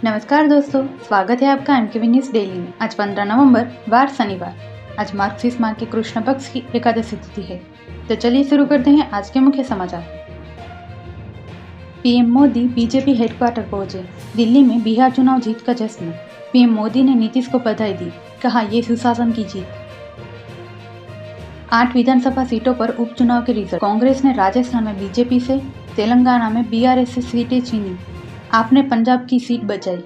नमस्कार दोस्तों, स्वागत है आपका एमकेवी न्यूज डेली में। आज 15 नवंबर वार शनिवार। आज मार्क्सिस्ट माह के कृष्ण पक्ष की एकादशी तिथि है। तो चलिए शुरू करते हैं आज के मुख्य समाचार। पीएम मोदी बीजेपी हेडक्वार्टर पहुंचे। दिल्ली में बिहार चुनाव जीत का जश्न। पीएम मोदी ने नीतीश को बधाई दी, कहा ये सुशासन की जीत। 8 विधानसभा सीटों पर उपचुनाव के रिजल्ट। कांग्रेस ने राजस्थान में बीजेपी से, तेलंगाना में बीआरएस से सीटें छीनी। आपने पंजाब की सीट बचाई।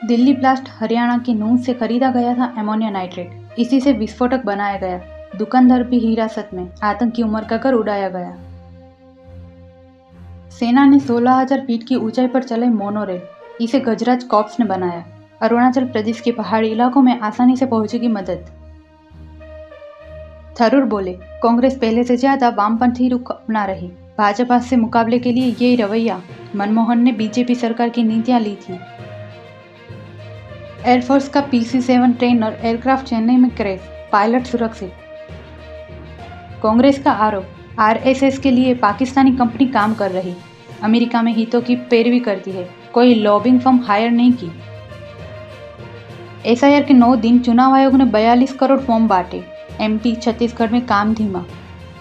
दिल्ली ब्लास्ट। हरियाणा के नूंह से खरीदा गया था अमोनिया नाइट्रेट, इसी से विस्फोटक बनाया गया। दुकानदार भी हिरासत में। आतंकी उमर का घर उड़ाया गया। सेना ने 16,000 फीट की ऊंचाई पर चले मोनोरेल, इसे गजराज कॉर्प्स ने बनाया। अरुणाचल प्रदेश के पहाड़ी इलाकों में आसानी से पहुंचेगी मदद। थरूर बोले, कांग्रेस पहले से ज्यादा वामपंथी रुख अपना रही। भाजपा से मुकाबले के लिए यही रवैया। मनमोहन ने बीजेपी सरकार की नीतियां ली थी। एयरफोर्स का PC-7 ट्रेनर एयरक्राफ्ट चेन्नई में क्रैश, पायलट सुरक्षित। कांग्रेस का आरोप, RSS के लिए पाकिस्तानी कंपनी काम कर रही, अमेरिका में हितों की पैरवी करती है, कोई लॉबिंग फर्म हायर नहीं की। SIR के 9 दिन चुनाव आयोग ने 42 करोड़ फॉर्म बांटे। MP छत्तीसगढ़ में काम धीमा,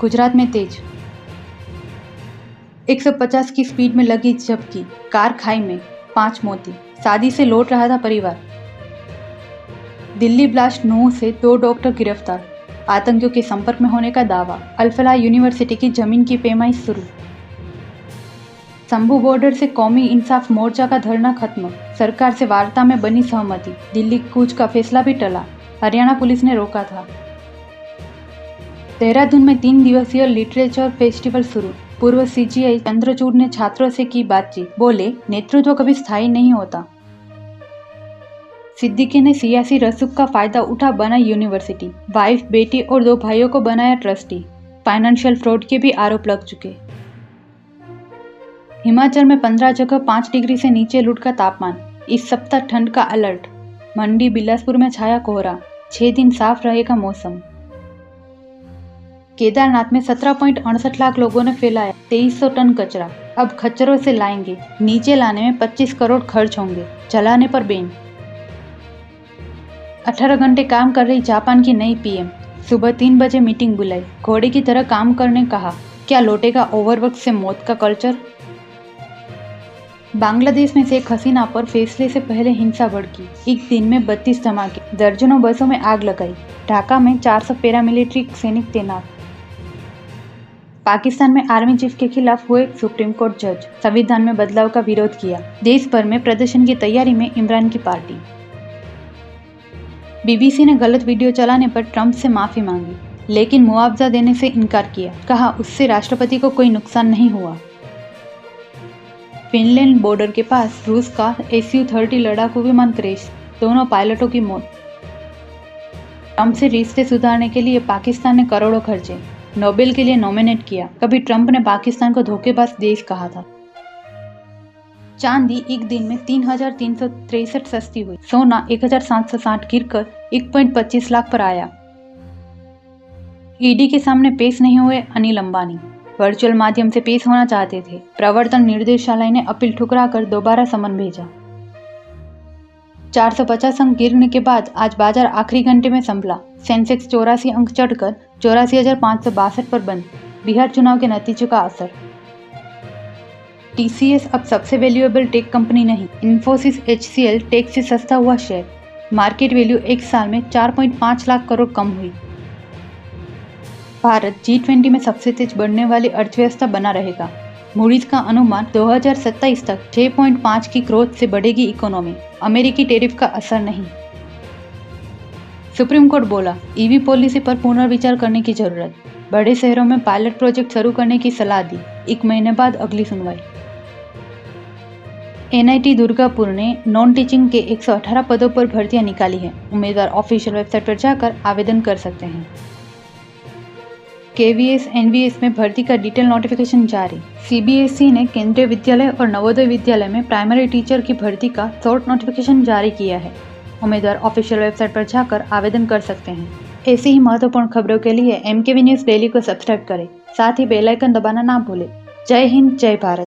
गुजरात में तेज। 150 की स्पीड में लगी झपकी, कार खाई में, 5 मौतें। शादी से लौट रहा था परिवार। दिल्ली ब्लास्ट। नूंह से 2 डॉक्टर गिरफ्तार, आतंकियों के संपर्क में होने का दावा। अल-फलाह यूनिवर्सिटी की जमीन की पैमाइश शुरू। शंभू बॉर्डर से कौमी इंसाफ मोर्चा का धरना खत्म, सरकार से वार्ता में बनी सहमति। दिल्ली कूच का फैसला भी टला, हरियाणा पुलिस ने रोका था। देहरादून में 3 दिवसीय लिटरेचर फेस्टिवल शुरू। पूर्व CGI चंद्रचूड़ ने छात्रों से की बातचीत, बोले नेतृत्व कभी स्थायी नहीं होता। सिद्दीकी ने सियासी रसूख का फायदा उठा बना यूनिवर्सिटी, वाइफ, बेटी और 2 भाइयों को बनाया ट्रस्टी। फाइनेंशियल फ्रॉड के भी आरोप लग चुके। हिमाचल में 15 जगह 5 डिग्री से नीचे लुढ़का तापमान, इस सप्ताह ठंड का अलर्ट। मंडी, बिलासपुर में छाया कोहरा, 6 दिन साफ रहेगा मौसम। केदारनाथ में 17.68 लाख लोगों ने फैलाया 2300 टन कचरा, अब खच्चरों से लाएंगे। नीचे लाने में 25 करोड़ खर्च होंगे, जलाने पर बैन। 18 घंटे काम कर रही जापान की नई PM, सुबह 3 बजे मीटिंग बुलाई, घोड़े की तरह काम करने कहा। क्या लौटेगा ओवरवर्क से मौत का कल्चर। बांग्लादेश में शेख हसीना पर फैसले से पहले हिंसा भड़की, एक दिन में 32 धमाके, दर्जनों बसों में आग लगाई। ढाका में 400 पैरामिलिट्री सैनिक तैनात। पाकिस्तान में आर्मी चीफ के खिलाफ हुए सुप्रीम कोर्ट जज, संविधान में बदलाव का विरोध किया। देश भर में प्रदर्शन की तैयारी में इमरान की पार्टी। BBC ने गलत वीडियो चलाने पर ट्रंप से माफी मांगी, लेकिन मुआवजा देने से इनकार किया, कहा उससे राष्ट्रपति को कोई नुकसान नहीं हुआ। फिनलैंड बॉर्डर के पास रूस का Su-30 लड़ाकू विमान क्रैश, दोनों पायलटों की मौत। ट्रंप से रिश्ते सुधारने के लिए पाकिस्तान ने करोड़ों खर्चे, नोबेल के लिए नॉमिनेट किया। कभी ट्रंप ने पाकिस्तान को धोखेबाज देश कहा था। चांदी एक दिन में 3,363 सस्ती हुई। सोना 1,760 गिरकर 1.25 लाख पर आया। ED के सामने पेश नहीं हुए अनिल अंबानी, वर्चुअल माध्यम से पेश होना चाहते थे। प्रवर्तन निर्देशालय ने अपील ठुकराकर दोबारा समन भेजा। 450 अंक गिरने के बाद आज बाजार आखिरी घंटे में संभला। सेंसेक्स 84 अंक चढ़कर 84,562 पर बंद। बिहार चुनाव के नतीजों का असर। TCS अब सबसे वैल्यूएबल टेक कंपनी नहीं, इन्फोसिस HCL टेक से सस्ता हुआ शेयर। मार्केट वैल्यू एक साल में 4.5 लाख करोड़ कम हुई। भारत G20 में सबसे तेज बढ़ने वाली अर्थव्यवस्था बना रहेगा। मूडीज का अनुमान 2027 तक 6.5 की ग्रोथ से बढ़ेगी इकोनॉमी। अमेरिकी टैरिफ का असर नहीं। सुप्रीम कोर्ट बोला, EV पॉलिसी पर पुनर्विचार करने की जरूरत। बड़े शहरों में पायलट प्रोजेक्ट शुरू करने की सलाह दी, 1 महीने बाद अगली सुनवाई। NIT दुर्गापुर ने नॉन टीचिंग के 118 पदों पर भर्तियां निकाली हैं। उम्मीदवार ऑफिशियल वेबसाइट पर जाकर आवेदन कर सकते हैं। KVS NVS में भर्ती का डिटेल नोटिफिकेशन जारी। CBSE ने केंद्रीय विद्यालय और नवोदय विद्यालय में प्राइमरी टीचर की भर्ती का शॉर्ट नोटिफिकेशन जारी किया है। उम्मीदवार ऑफिशियल वेबसाइट पर जाकर आवेदन कर सकते हैं। ऐसी ही महत्वपूर्ण खबरों के लिए MKV न्यूज डेली को सब्सक्राइब करें, साथ ही बेल आइकन दबाना ना भूलें। जय हिंद, जय भारत।